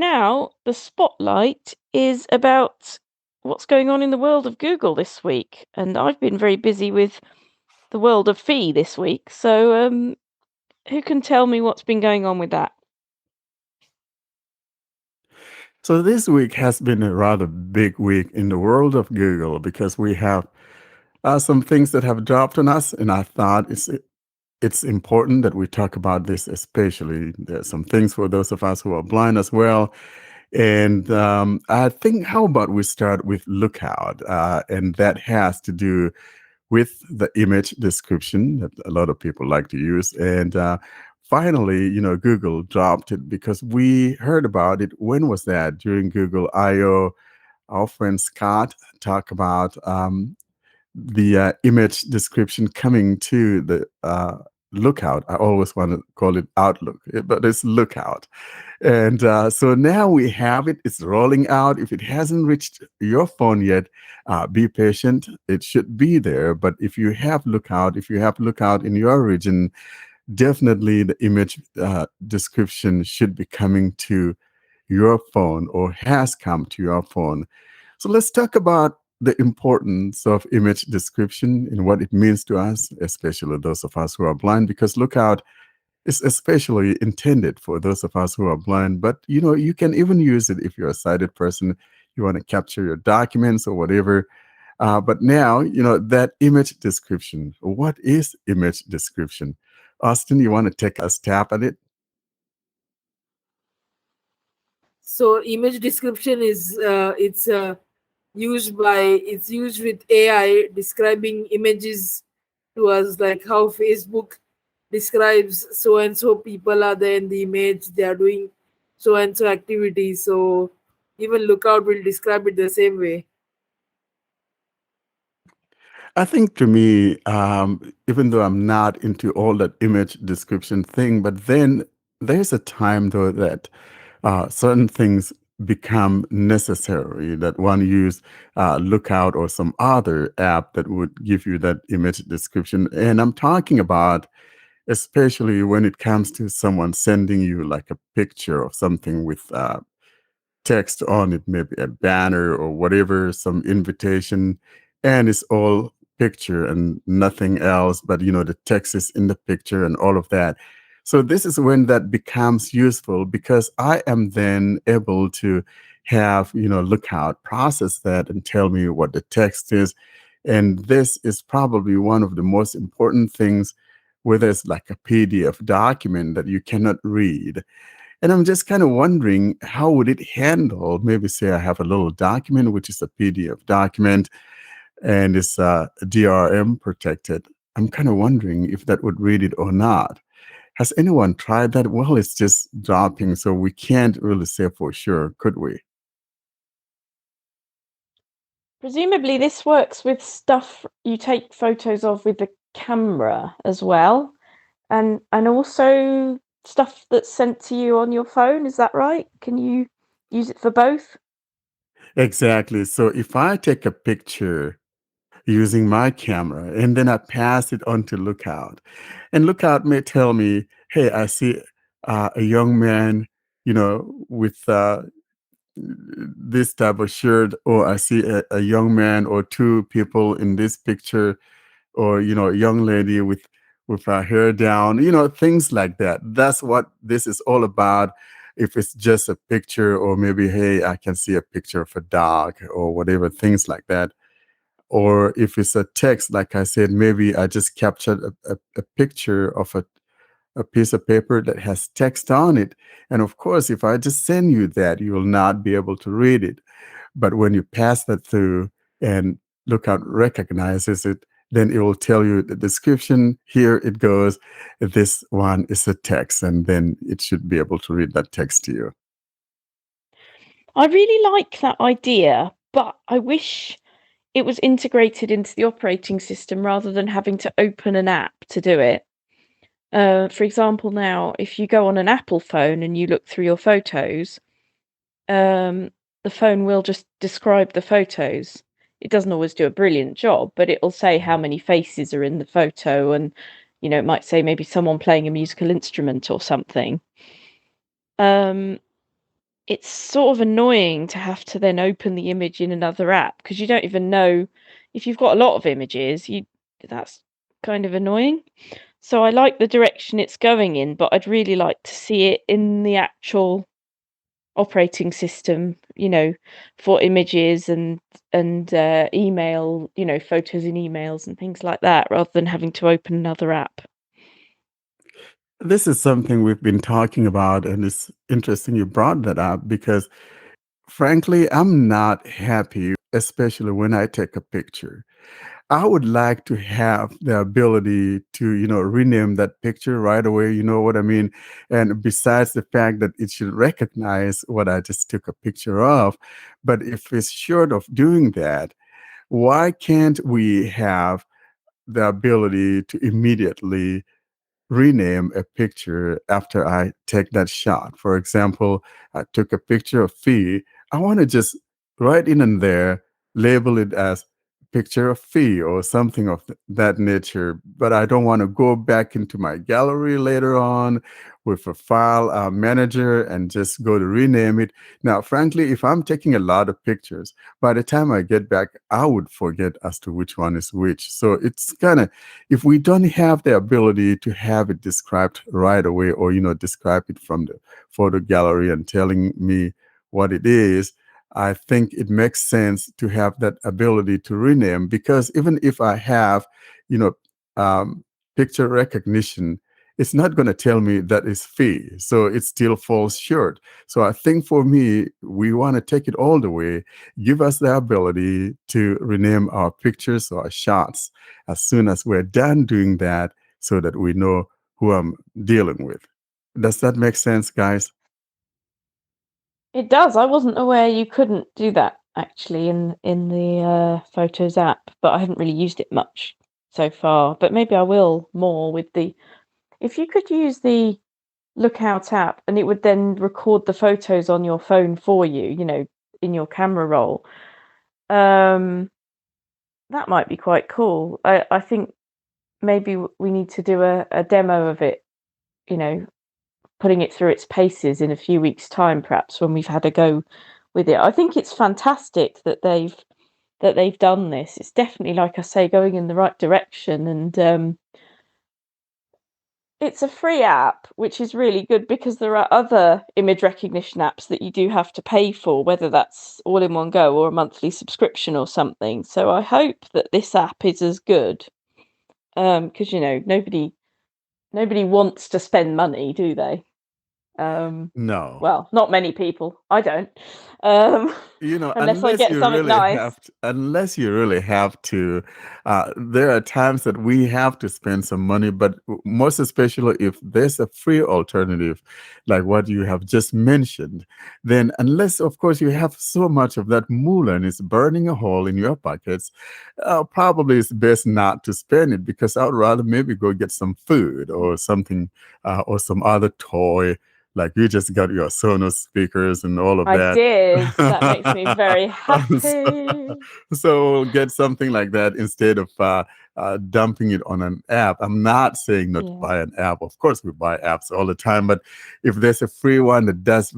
now the spotlight is about what's going on in the world of Google this week. And I've been very busy with the world of Fee this week. So, who can tell me what's been going on with that? So this week has been a rather big week in the world of Google because we have some things that have dropped on us, and I thought it's important that we talk about this. Especially, there's some things for those of us who are blind as well. And I think, how about we start with Lookout, and that has to do with the image description that a lot of people like to use. And finally, Google dropped it because we heard about it. When was that? During Google I/O. Our friend Scott talked about the image description coming to the Lookout. I always want to call it Outlook, but it's Lookout. And so now we have it. It's rolling out. If it hasn't reached your phone yet, be patient. It should be there. But if you have Lookout in your region, definitely the image description should be coming to your phone or has come to your phone. So let's talk about the importance of image description and what it means to us, especially those of us who are blind, because Lookout is especially intended for those of us who are blind. But you can even use it if you're a sighted person. You want to capture your documents or whatever. But now, that image description. What is image description? Austin, you want to take a stab at it? So image description is it's used with AI describing images to us, like how Facebook describes so and so people are there in the image, they are doing so and so activity. So even Lookout will describe it the same way. I think to me, even though I'm not into all that image description thing, but then there's a time though that certain things become necessary that one use Lookout or some other app that would give you that image description. And I'm talking about especially when it comes to someone sending you like a picture of something with text on it, maybe a banner or whatever, some invitation, and it's all picture and nothing else, but the text is in the picture and all of that. So this is when that becomes useful because I am then able to have, Lookout process that and tell me what the text is. And this is probably one of the most important things, whether it's like a PDF document that you cannot read. And I'm just kind of wondering, how would it handle, maybe say I have a little document, which is a PDF document, and it's DRM protected. I'm kind of wondering if that would read it or not. Has anyone tried that? Well, it's just dropping, so we can't really say for sure, could we? Presumably, this works with stuff you take photos of with the camera as well, and also stuff that's sent to you on your phone. Is that right? Can you use it for both? Exactly. So if I take a picture using my camera and then I pass it on to Lookout, and Lookout may tell me, hey, I see a young man, with this type of shirt, or I see a young man or two people in this picture, or a young lady with her hair down, things like that. That's what this is all about. If it's just a picture, or maybe, hey, I can see a picture of a dog or whatever, things like that. Or if it's a text, like I said, maybe I just captured a picture of a piece of paper that has text on it. And of course, if I just send you that, you will not be able to read it. But when you pass that through and Lookout recognizes it, then it will tell you the description. Here it goes. This one is a text, and then it should be able to read that text to you. I really like that idea, but I wish it was integrated into the operating system rather than having to open an app to do it. For example, now, if you go on an Apple phone and you look through your photos, um, the phone will just describe the photos. It doesn't always do a brilliant job, but it'll say how many faces are in the photo, and it might say maybe someone playing a musical instrument or something. Um, it's sort of annoying to have to then open the image in another app because you don't even know if you've got a lot of images. That's kind of annoying. So I like the direction it's going in, but I'd really like to see it in the actual operating system, for images and email, photos in emails and things like that, rather than having to open another app. This is something we've been talking about, and it's interesting you brought that up because, frankly, I'm not happy, especially when I take a picture. I would like to have the ability to, rename that picture right away. You know what I mean? And besides the fact that it should recognize what I just took a picture of, but if it's short of doing that, why can't we have the ability to immediately rename a picture after I take that shot? For example, I took a picture of Fee. I want to just right in and there label it as picture of Fee or something of that nature. But I don't want to go back into my gallery later on with a file manager and just go to rename it. Now, frankly, if I'm taking a lot of pictures, by the time I get back, I would forget as to which one is which. So it's kind of, if we don't have the ability to have it described right away, or describe it from the photo gallery and telling me what it is, I think it makes sense to have that ability to rename, because even if I have you know picture recognition, it's not going to tell me that it's Fee, so it still falls short. So I think for me, we want to take it all the way, give us the ability to rename our pictures or our shots as soon as we're done doing that, so that we know who I'm dealing with. Does that make sense, guys? It does. I wasn't aware you couldn't do that actually in the Photos app, but I haven't really used it much so far. But maybe I will more with the. If you could use the Lookout app and it would then record the photos on your phone for you, in your camera roll, that might be quite cool. I think maybe we need to do a demo of it, putting it through its paces in a few weeks' time, perhaps when we've had a go with it. I think it's fantastic that they've done this. It's definitely, like I say, going in the right direction, and it's a free app, which is really good because there are other image recognition apps that you do have to pay for, whether that's all in one go or a monthly subscription or something. So I hope that this app is as good, because nobody wants to spend money, do they? No. Well, not many people. I don't. Um, unless I Unless get you something really nice. have to, there are times that we have to spend some money, but most especially if there's a free alternative, like what you have just mentioned, then unless, of course, you have so much of that moolah and it's burning a hole in your pockets, probably it's best not to spend it, because I would rather maybe go get some food or something, or some other toy. Like you just got your Sonos speakers and all of I that. did. That makes me very so, happy. so get something like that instead of dumping it on an app. I'm not saying not to Yeah. buy an app. Of course, we buy apps all the time. But if there's a free one that does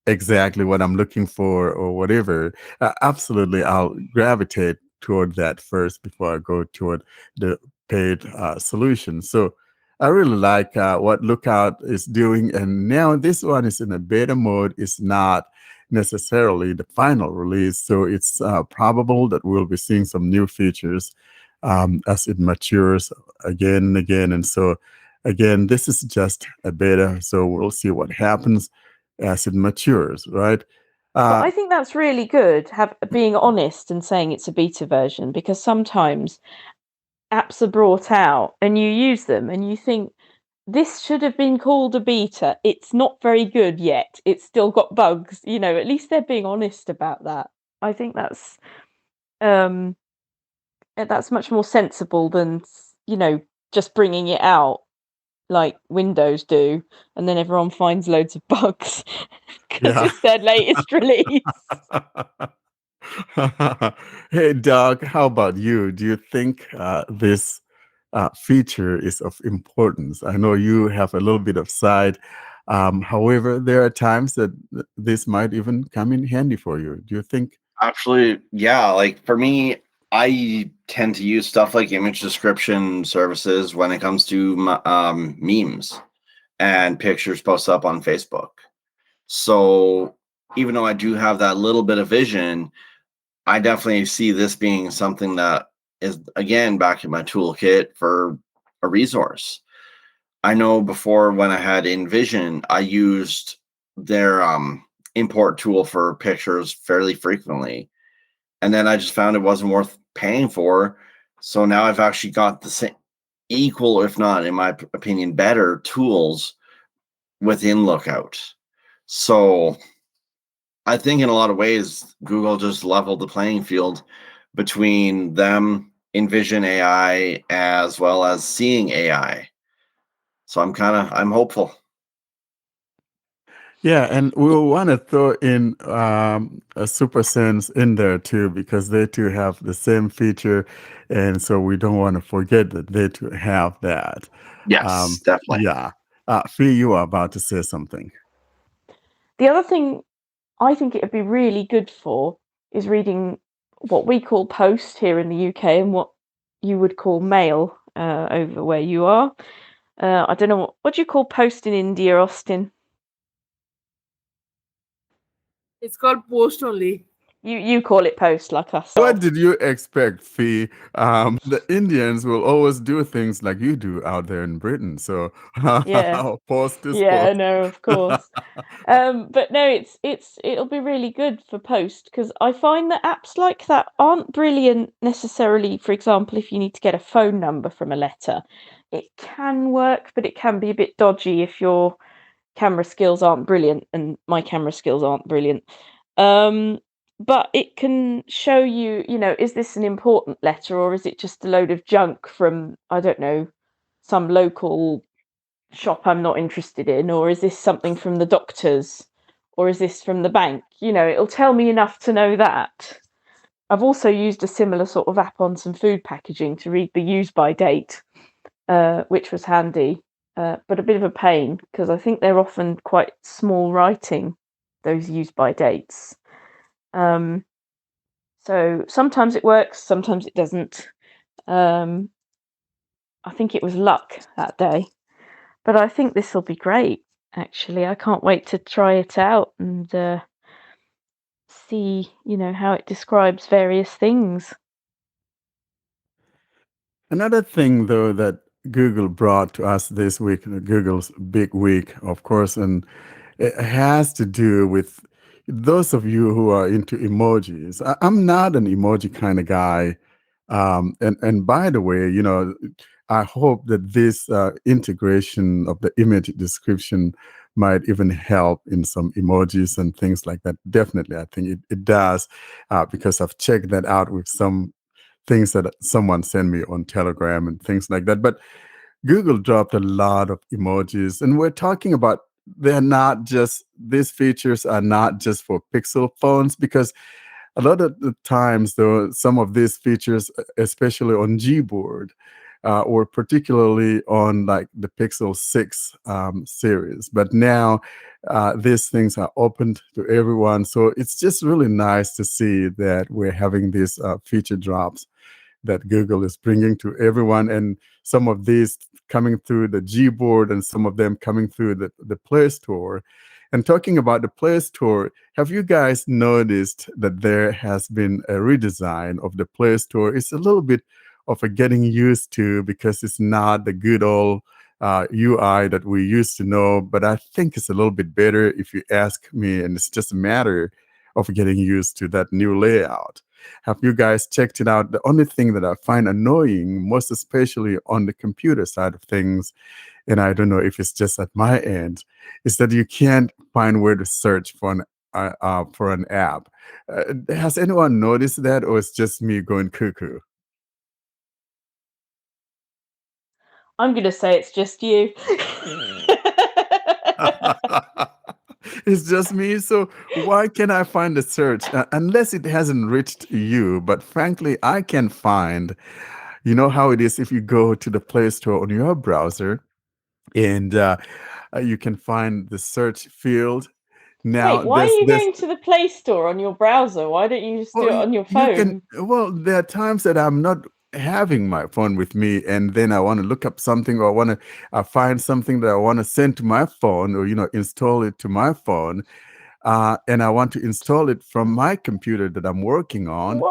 exactly what I'm looking for or whatever, absolutely, I'll gravitate toward that first before I go toward the paid solution. So I really like what Lookout is doing. And now this one is in a beta mode. It's not necessarily the final release. So it's probable that we'll be seeing some new features as it matures again and again. And so, again, this is just a beta. So we'll see what happens as it matures, right? But I think that's really good, being honest and saying it's a beta version, because sometimes apps are brought out and you use them and you think, this should have been called a beta. It's not very good yet. It's still got bugs. At least they're being honest about that. I think that's much more sensible than just bringing it out like Windows do, and then everyone finds loads of bugs because Yeah. it's their latest release. Hey, Doug, how about you? Do you think this feature is of importance? I know you have a little bit of side However, there are times that this might even come in handy for you. Do you think? Actually, yeah. Like for me, I tend to use stuff like image description services when it comes to memes and pictures posted up on Facebook. So even though I do have that little bit of vision, I definitely see this being something that is, again, back in my toolkit for a resource. I know before when I had InVision, I used their import tool for pictures fairly frequently. And then I just found it wasn't worth paying for. So now I've actually got the same equal, if not, in my opinion, better tools within Lookout. So I think in a lot of ways, Google just leveled the playing field between them, Envision AI, as well as Seeing AI. So I'm hopeful. Yeah, and we'll want to throw in a SuperSense in there too, because they too have the same feature, and so we don't want to forget that they too have that. Yes, definitely. Yeah, Fee, you are about to say something. The other thing I think it would be really good for is reading what we call post here in the UK and what you would call mail over where you are. I don't know what do you call post in India, Austin? It's called post only. You call it post like us. What did you expect, Fee? The Indians will always do things like you do out there in Britain. So Yeah. post is Yeah, post. no, of course. But no, it'll be really good for post because I find that apps like that aren't brilliant necessarily. For example, if you need to get a phone number from a letter, it can work, but it can be a bit dodgy if your camera skills aren't brilliant, and my camera skills aren't brilliant. But it can show you, is this an important letter or is it just a load of junk from, I don't know, some local shop I'm not interested in, or is this something from the doctor's, or is this from the bank? It'll tell me enough to know that. I've also used a similar sort of app on some food packaging to read the use by date, which was handy, but a bit of a pain because I think they're often quite small writing, those use by dates. So sometimes it works, sometimes it doesn't. I think it was luck that day. But I think this will be great, actually. I can't wait to try it out and see, how it describes various things. Another thing, though, that Google brought to us this week, Google's big week, of course, and it has to do with those of you who are into emojis. I'm not an emoji kind of guy. And by the way, I hope that this integration of the image description might even help in some emojis and things like that. Definitely, I think it does, because I've checked that out with some things that someone sent me on Telegram and things like that. But Google dropped a lot of emojis, and we're talking about these features are not just for Pixel phones, because a lot of the times, though, some of these features, especially on Gboard, or particularly on like the Pixel 6 series. But now these things are opened to everyone. So it's just really nice to see that we're having these feature drops that Google is bringing to everyone. And some of these coming through the Gboard and some of them coming through the Play Store. And talking about the Play Store, have you guys noticed that there has been a redesign of the Play Store? It's a little bit of a getting used to because it's not the good old UI that we used to know, but I think it's a little bit better if you ask me, and it's just a matter of getting used to that new layout. Have you guys checked it out? The only thing that I find annoying, most especially on the computer side of things, and I don't know if it's just at my end, is that you can't find where to search for an app. Has anyone noticed that, or it's just me going cuckoo? I'm going to say it's just you. It's just me. So why can I find the search unless it hasn't reached you? But frankly, I can find. You know how it is if you go to the Play Store on your browser, and you can find the search field. Wait, Now, why are you there's going to the Play Store on your browser? Why don't you just do it well, on your you can. phone? Well, there are times that I'm not having my phone with me, and then I want to look up something, or I want to find something that I want to send to my phone, or install it to my phone, and I want to install it from my computer that I'm working on,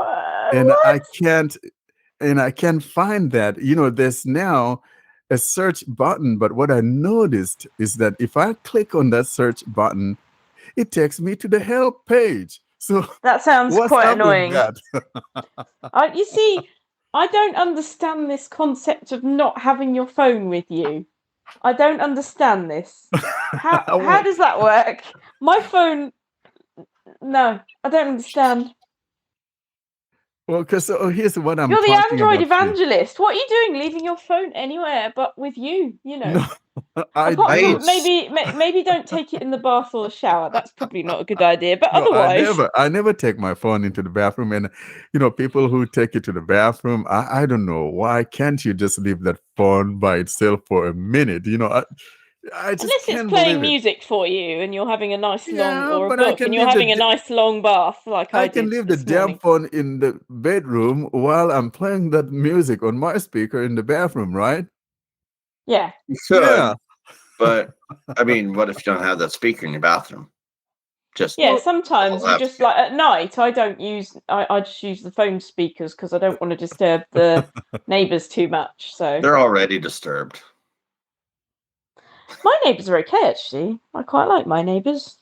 and I What? can't find that. There's now a search button, but what I noticed is that if I click on that search button, it takes me to the help page. So That sounds what's quite up with annoying. that? You see, I don't understand this concept of not having your phone with you. I don't understand this. How Well, does that work? My phone. No, I don't understand. well, because here's what I'm You're the talking Android about here. evangelist. What are you doing, leaving your phone anywhere but with you? No, Apart I- from maybe don't take it in the bath or the shower. That's probably not a good idea. But no, otherwise, I never take my phone into the bathroom. And people who take it to the bathroom, I don't know, why can't you just leave that phone by itself for a minute? I just unless it's can't playing believe it. music for you and you're having a nice long Yeah, or a but I book can and you're leave having a nice long bath like I I can did leave the this damn morning. phone in the bedroom while I'm playing that music on my speaker in the bathroom, right? Yeah. You should, Yeah. but I mean, what if you don't have that speaker in your bathroom? Just Yeah, sometimes you have just like at night. I just use the phone speakers because I don't want to disturb the neighbours too much. So they're already disturbed. my neighbours are okay actually. I quite like my neighbours.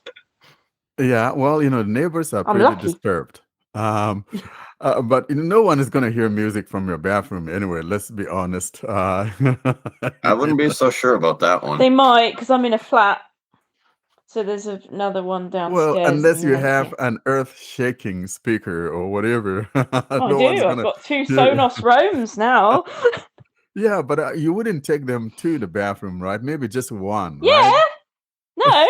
Yeah, well, the neighbors are I'm pretty lucky. disturbed. But no one is going to hear music from your bathroom anyway. Let's be honest. I wouldn't be so sure about that one. They might because I'm in a flat. So there's another one downstairs. Well, unless you and have an earth-shaking speaker or whatever, I no one's do. I've gonna got 2 hear. Sonos Roams now. Yeah, but you wouldn't take them to the bathroom, right? Maybe just one, Yeah. right? No.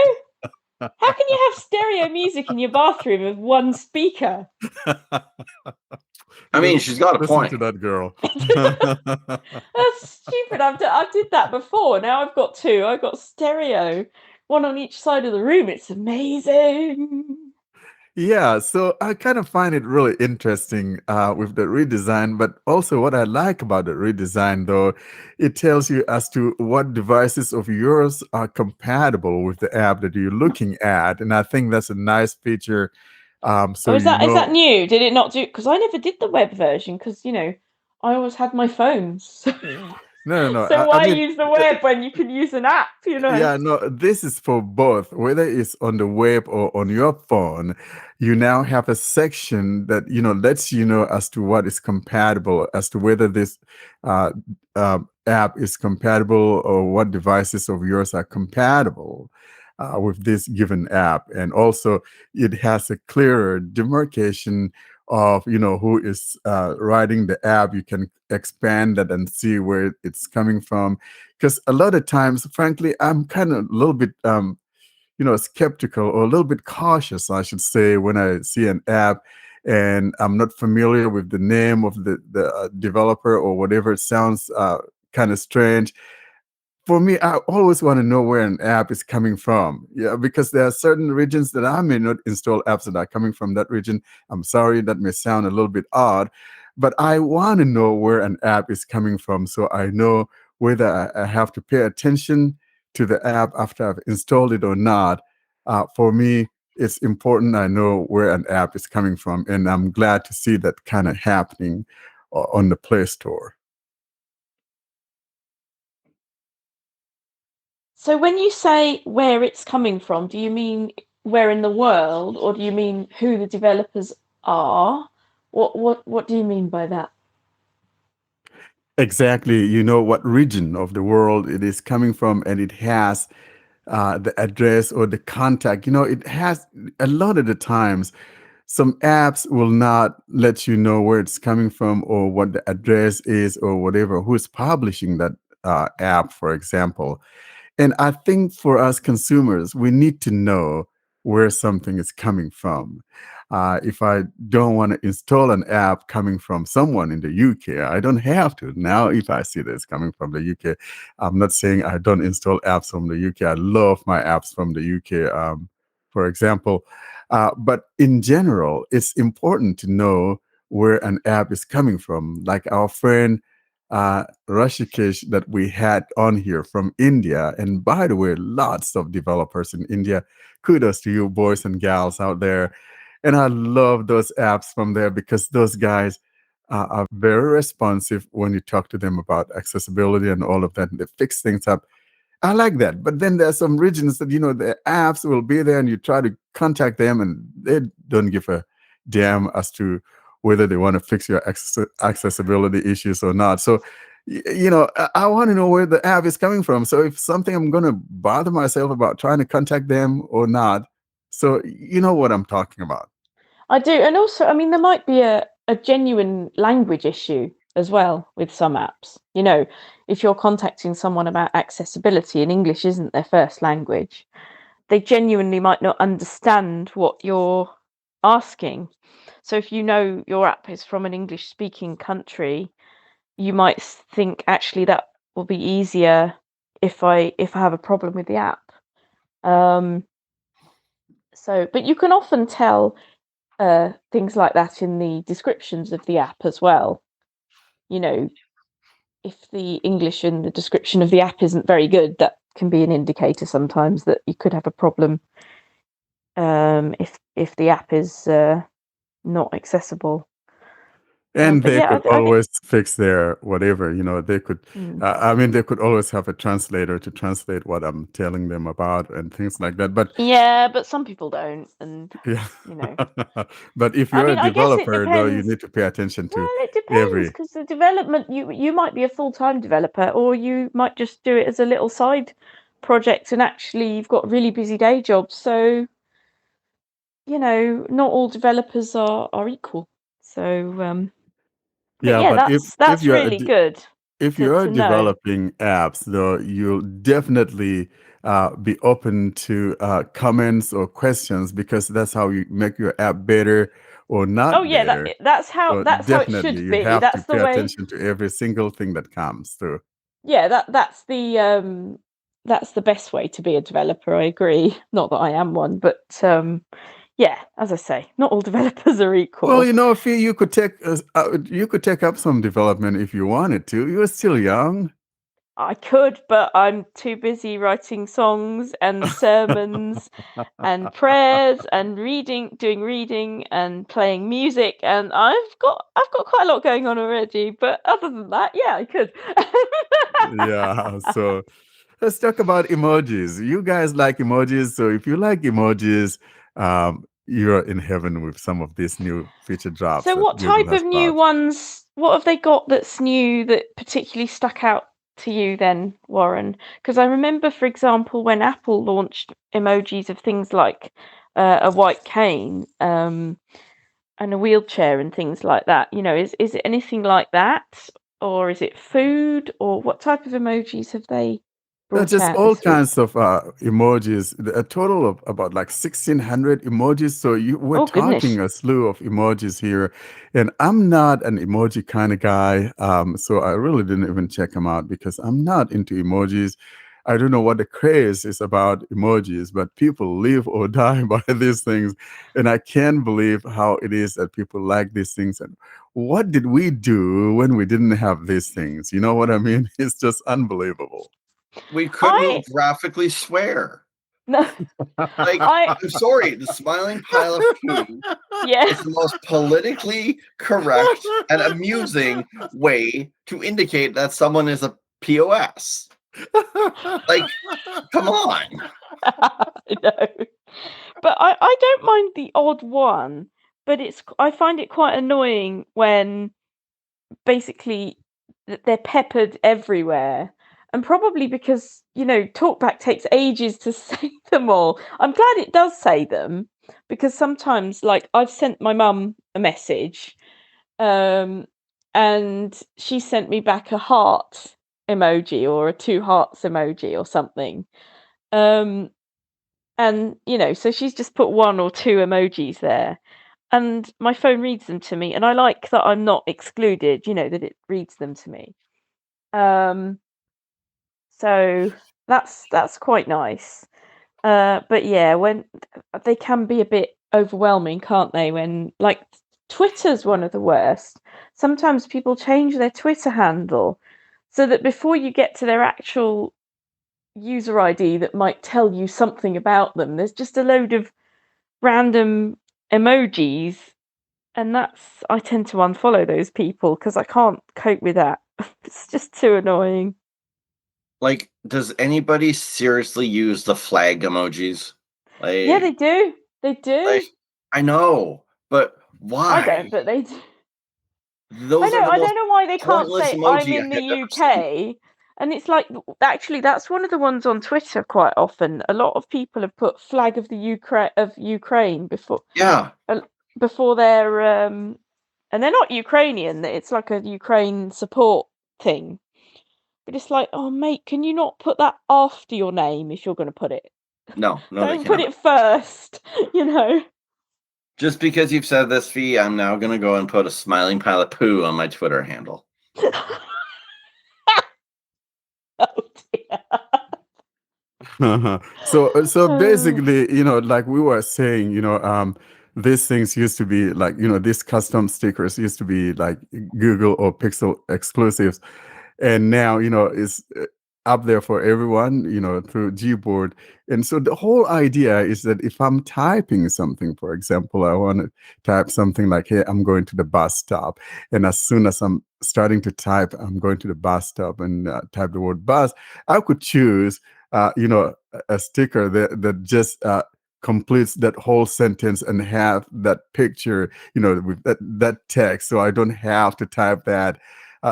How can you have stereo music in your bathroom with one speaker? I mean, she's got a Listen point. to that girl. That's stupid. I did that before. Now I've got 2. I've got stereo, one on each side of the room. It's amazing. Yeah, so I kind of find it really interesting with the redesign, but also what I like about the redesign, though, it tells you as to what devices of yours are compatible with the app that you're looking at, and I think that's a nice feature. So Is that new? Did it not do? Because I never did the web version. Because I always had my phones. No. So I why mean, use the web when you can use an app? yeah, no, this is for both, whether it's on the web or on your phone. You now have a section that lets you know as to what is compatible, as to whether this app is compatible or what devices of yours are compatible with this given app. And also, it has a clearer demarcation of who is writing the app. You can expand that and see where it's coming from, because a lot of times, frankly, I'm kind of a little bit skeptical or a little bit cautious, I should say, when I see an app and I'm not familiar with the name of the developer or whatever. It sounds kind of strange. For me, I always want to know where an app is coming from. Yeah, because there are certain regions that I may not install apps that are coming from that region. I'm sorry, that may sound a little bit odd, but I want to know where an app is coming from so I know whether I have to pay attention to the app after I've installed it or not. For me, it's important I know where an app is coming from, and I'm glad to see that kind of happening on the Play Store. So when you say where it's coming from, do you mean where in the world, or do you mean who the developers are? What do you mean by that? Exactly, what region of the world it is coming from, and it has the address or the contact. It has a lot of the times. Some apps will not let you know where it's coming from or what the address is or whatever, who's publishing that app, for example. And I think for us consumers, we need to know where something is coming from. If I don't want to install an app coming from someone in the UK, I don't have to. Now, if I see this coming from the UK, I'm not saying I don't install apps from the UK. I love my apps from the UK, for example. But in general, it's important to know where an app is coming from. Like our friend Rashikesh that we had on here from India. And by the way, lots of developers in India. Kudos to you, boys and gals out there. And I love those apps from there because those guys are very responsive when you talk to them about accessibility and all of that. And they fix things up. I like that. But then there's some regions that, the apps will be there and you try to contact them and they don't give a damn as to whether they want to fix your accessibility issues or not. So, I want to know where the app is coming from. So if something I'm going to bother myself about trying to contact them or not. So you know what I'm talking about. I do. And also, I mean, there might be a genuine language issue as well with some apps. If you're contacting someone about accessibility and English isn't their first language, they genuinely might not understand what you're asking. So if your app is from an English-speaking country, you might think actually that will be easier if I have a problem with the app. But you can often tell things like that in the descriptions of the app as well. If the English in the description of the app isn't very good, that can be an indicator sometimes that you could have a problem if the app is not accessible. And But they yeah, could always fix their whatever, they could, they could always have a translator to translate what I'm telling them about and things like that. But yeah, but some people don't. And, yeah, you but if I you're mean, a I guess it developer, though, you depends. need to pay attention to Well, it depends every. because the development, you might be a full-time developer or you might just do it as a little side project and actually you've got really busy day jobs. So, not all developers are equal. So, but Yeah, yeah, but if that's you're really good if you're to know. developing apps, though, you'll definitely be open to comments or questions because that's how you make your app better or Oh not yeah, better. that's how So it definitely, should you be. have to That's the pay way. attention to every single thing that comes through. Yeah, that's the best way to be a developer. I agree. Not that I am one, but yeah, as I say, not all developers are equal. Well, Fee, you could take up some development if you wanted to. You're still young. I could, but I'm too busy writing songs and sermons and prayers and doing reading and playing music, and I've got quite a lot going on already. But other than that, yeah, I could. Yeah, so let's talk about emojis. You guys like emojis, so if you like emojis, you're in heaven with some of these new feature drops So that what Google type has of new brought. ones, what have they got that's new that particularly stuck out to you then, Warren? Because I remember, for example, when Apple launched emojis of things like a white cane and a wheelchair and things like that. Is it anything like that? Or is it food? Or what type of emojis have they brought Just out all this week? kinds of emojis, a total of about like 1,600 emojis. So we're Oh, goodness. talking a slew of emojis here. And I'm not an emoji kind of guy. So I really didn't even check them out because I'm not into emojis. I don't know what the craze is about emojis, but people live or die by these things. And I can't believe how it is that people like these things. And what did we do when we didn't have these things? You know what I mean? It's just unbelievable. We I couldn't graphically swear. no, Like, I I'm sorry, the smiling pile of poo yeah. is the most politically correct and amusing way to indicate that someone is a POS. Like, come on. I know. But I don't mind the odd one, but I find it quite annoying when basically they're peppered everywhere. And probably because, talkback takes ages to say them all. I'm glad it does say them because sometimes, like, I've sent my mum a message and she sent me back a heart emoji or a two hearts emoji or something. And, so she's just put 1 or 2 emojis there. And my phone reads them to me. And I like that I'm not excluded, that it reads them to me. So that's quite nice. But yeah, when they can be a bit overwhelming, can't they? When, like, Twitter's one of the worst. Sometimes people change their Twitter handle so that before you get to their actual user ID that might tell you something about them, there's just a load of random emojis, and I tend to unfollow those people because I can't cope with that. It's just too annoying. Like, does anybody seriously use the flag emojis? Yeah, they do. They do. Like, I know, but why? I don't, but they do. Those I are know. the I most don't know why they can't pointless say emoji I'm in I the have ever seen. UK. And it's like, actually, that's one of the ones on Twitter quite often. A lot of people have put flag of the Ukraine before Yeah, their and they're not Ukrainian. It's like a Ukraine support thing. But it's like, oh mate, can you not put that after your name if you're going to put it? no, they Don't put cannot. it first. Just because you've said this, Fee, I'm now gonna go and put a smiling pile of poo on my Twitter handle. Oh dear. So basically, like we were saying, these things used to be like, these custom stickers used to be like Google or Pixel exclusives, and now it's up there for everyone, through Gboard. And so the whole idea is that if I'm typing something, for example, I want to type something like, hey, I'm going to the bus stop, and as soon as I'm starting to type, I'm going to the bus stop, and type the word bus, I could choose a sticker that just completes that whole sentence and have that picture, with that text, so I don't have to type that.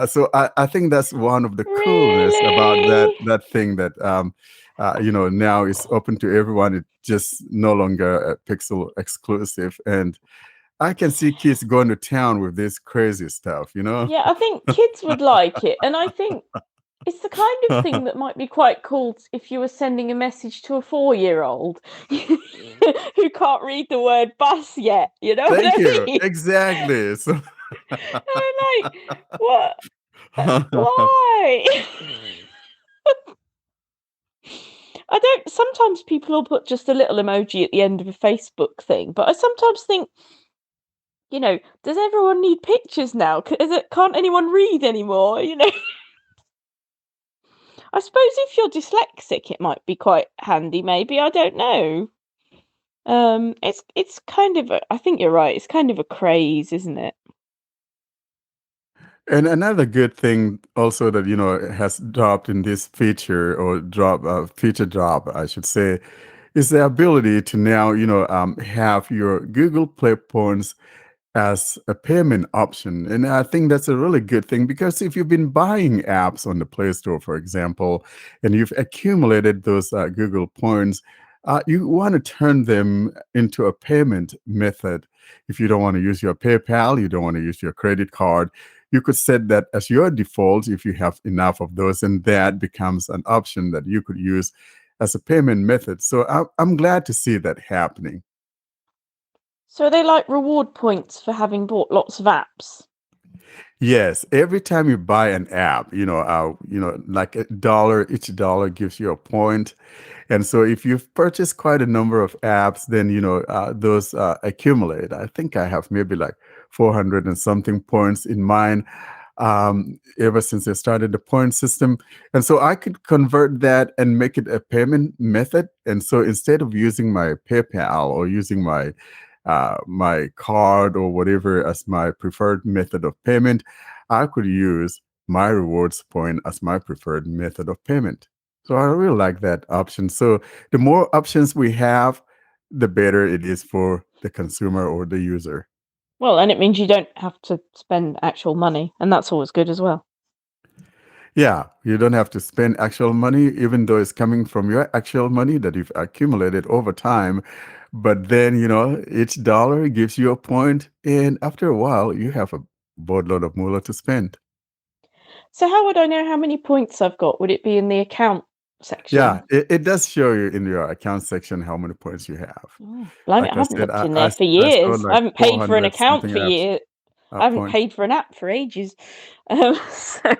So I think that's one of the coolness about Really? that thing that now is open to everyone. It's just no longer a Pixel exclusive, and I can see kids going to town with this crazy stuff. Yeah, I think kids would like it, and I think it's the kind of thing that might be quite cool if you were sending a message to a 4-year-old who can't read the word bus yet. You know Thank what I you. mean? Exactly. So And I'm like, what? Why? I don't. Sometimes people will put just a little emoji at the end of a Facebook thing, but I sometimes think, does everyone need pictures now? Can't anyone read anymore? I suppose if you're dyslexic, it might be quite handy. Maybe, I don't know. It's kind of. I think you're right. It's kind of a craze, isn't it? And another good thing also that has dropped in this feature, or feature drop, I should say, is the ability to now have your Google Play points as a payment option. And I think that's a really good thing, because if you've been buying apps on the Play Store, for example, and you've accumulated those Google points, you want to turn them into a payment method. If you don't want to use your PayPal, you don't want to use your credit card, you could set that as your default if you have enough of those, and that becomes an option that you could use as a payment method. So I'm glad to see that happening. So are they like reward points for having bought lots of apps? Yes, every time you buy an app, like $1, each dollar gives you a point. And so if you've purchased quite a number of apps, then those accumulate. I think I have maybe like 400 and something points in mine, ever since they started the point system. And so I could convert that and make it a payment method. And so instead of using my PayPal or using my card or whatever as my preferred method of payment, I could use my rewards point as my preferred method of payment. So I really like that option. So the more options we have, the better it is for the consumer or the user. Well, and it means you don't have to spend actual money, and that's always good as well. Yeah, you don't have to spend actual money, even though it's coming from your actual money that you've accumulated over time. But then, each dollar gives you a point, and after a while, you have a boatload of moolah to spend. So how would I know how many points I've got? Would it be in the account section. Yeah, it does show you in your account section how many points you have. Oh, blimey, Like I I haven't said, looked in I there for saw years. I like haven't paid for an 400 account something for years. I haven't points. paid for an app for ages. So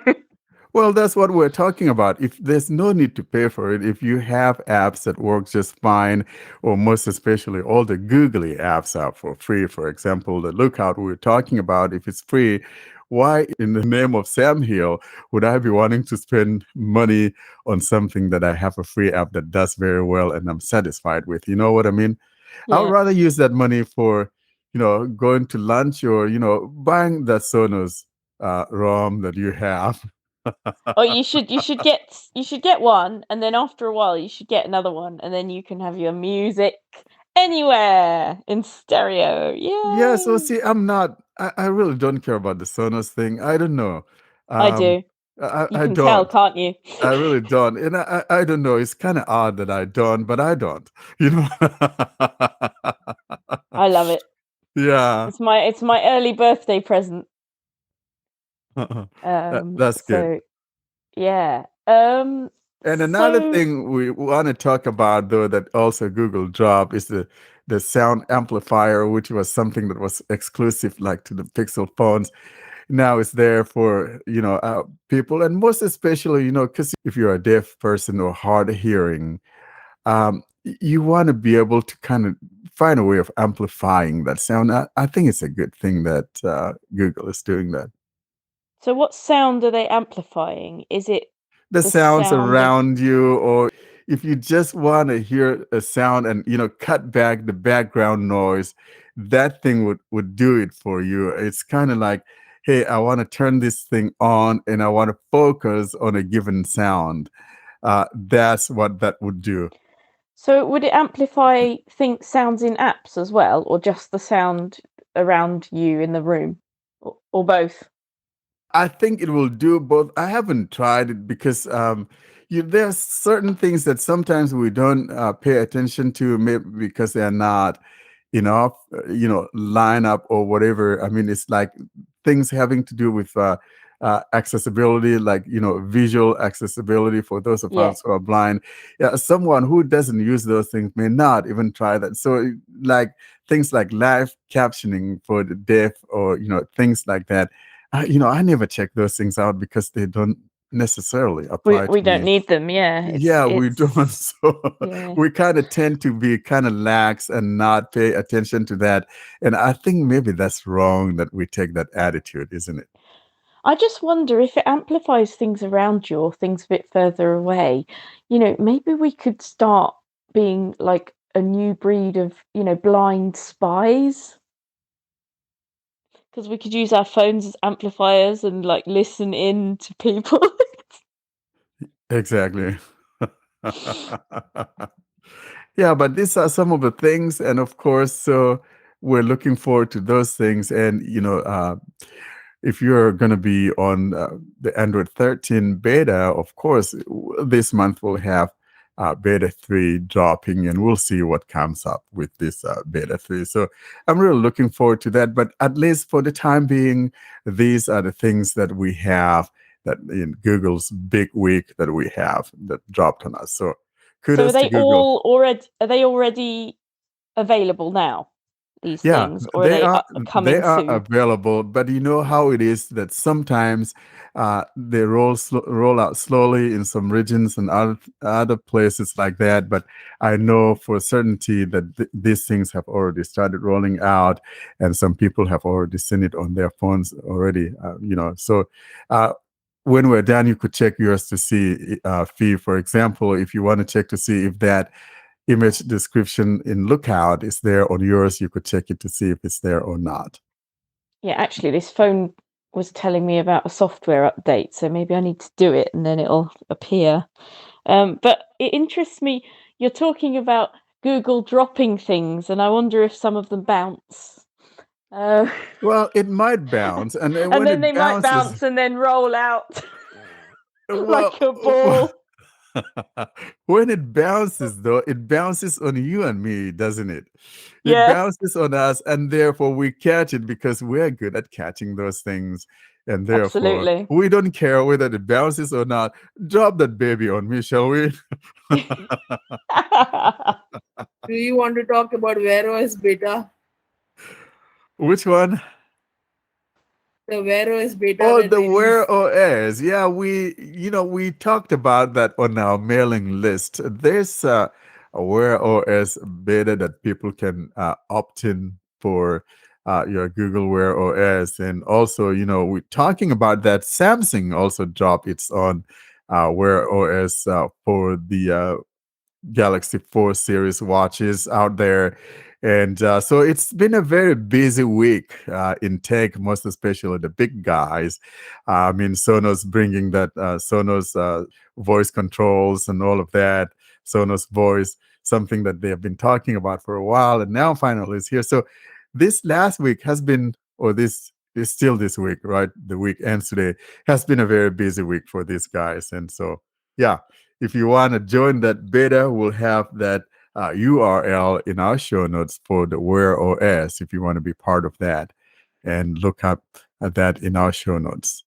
Well, that's what we're talking about. If there's no need to pay for it, if you have apps that work just fine, or most especially all the googly apps are for free, for example, the Lookout we were talking about, if it's free, why in the name of Sam Hill would I be wanting to spend money on something that I have a free app that does very well and I'm satisfied with? You know what I mean? I would yeah. rather use that money for, going to lunch or, buying that Sonos ROM that you have. Oh, you should get one, and then after a while you should get another one, and then you can have your music anywhere in stereo. Yeah, so Yay! see, I really don't care about the Sonos thing. I don't know. I Um, do. I, You I can tell, don't. can't you? I really don't. And I don't know. It's kind of odd that I don't, but I don't. You know? I love it. Yeah. It's my early birthday present. That's good. So yeah. And another So thing we want to talk about, though, that also Google dropped is the sound amplifier, which was something that was exclusive, like to the Pixel phones. Now it's there for people, and most especially because if you're a deaf person or hard hearing, you want to be able to kind of find a way of amplifying that sound. I think it's a good thing that Google is doing that. so what sound are they amplifying? Is it The the sounds sound of around you, or if you just want to hear a sound and cut back the background noise, that thing would do it for you. It's kind of like, hey, I want to turn this thing on and I want to focus on a given sound. That's what that would do. So would it amplify sounds in apps as well, or just the sound around you in the room, or both? I think it will do both. I haven't tried it because there's certain things that sometimes we don't pay attention to, maybe because they're not enough, line up or whatever. I mean, it's like things having to do with accessibility, like visual accessibility for those of Yeah. us who are blind. Yeah, someone who doesn't use those things may not even try that. So, like things like live captioning for the deaf, or things like that. I never check those things out because they don't necessarily apply We to don't me. need them, yeah. Yeah, we don't. So yeah. we kind of tend to be kind of lax and not pay attention to that. And I think maybe that's wrong that we take that attitude, isn't it? I just wonder if it amplifies things around you or things a bit further away. Maybe we could start being like a new breed of, blind spies. Because we could use our phones as amplifiers and like listen in to people. Exactly. Yeah, but these are some of the things. And of course, so we're looking forward to those things. And, if you're going to be on the Android 13 beta, of course, this month we'll have beta 3 dropping, and we'll see what comes up with this beta 3. So I'm really looking forward to that. But at least for the time being, these are the things that we have that in Google's big week that we have that dropped on us. So kudos to Google. Are they already available now? These Yeah, things, or are they coming they are soon? available, but you know how it is that sometimes they roll out slowly in some regions and other places like that. But I know for certainty that these things have already started rolling out, and some people have already seen it on their phones already. So when we're done, you could check yours to see. Fee, for example, if you want to check to see if that image description in Lookout is there on yours, you could check it to see if it's there or not. Yeah, actually, this phone was telling me about a software update, so maybe I need to do it and then it'll appear. But it interests me. You're talking about Google dropping things, and I wonder if some of them bounce. Well, it might bounce, and and when then they it might bounces, bounce and then roll out well, like a ball. when it bounces, though, it bounces on you and me, doesn't it? It Yeah. bounces on us, and therefore we catch it because we're good at catching those things. And therefore, Absolutely. we don't care whether it bounces or not. Drop that baby on me, shall we? Do you want to talk about ware-os-beta? Which one? The ware-os-beta Oh, that the released. ware-os. Yeah, we talked about that on our mailing list. There's a ware-os beta that people can opt in for your Google Wear OS. And also, we're talking about that. Samsung also dropped its own Wear OS for the Galaxy 4 series watches out there. And so it's been a very busy week in tech, most especially the big guys. I mean, Sonos bringing that Sonos voice controls and all of that. Sonos voice, something that they have been talking about for a while, and now finally it's here. So this last week has been, or this is still this week, right? The week ends today, has been a very busy week for these guys. And so, yeah, if you want to join that beta, we'll have that URL in our show notes for the Wear OS if you want to be part of that, and look up at that in our show notes.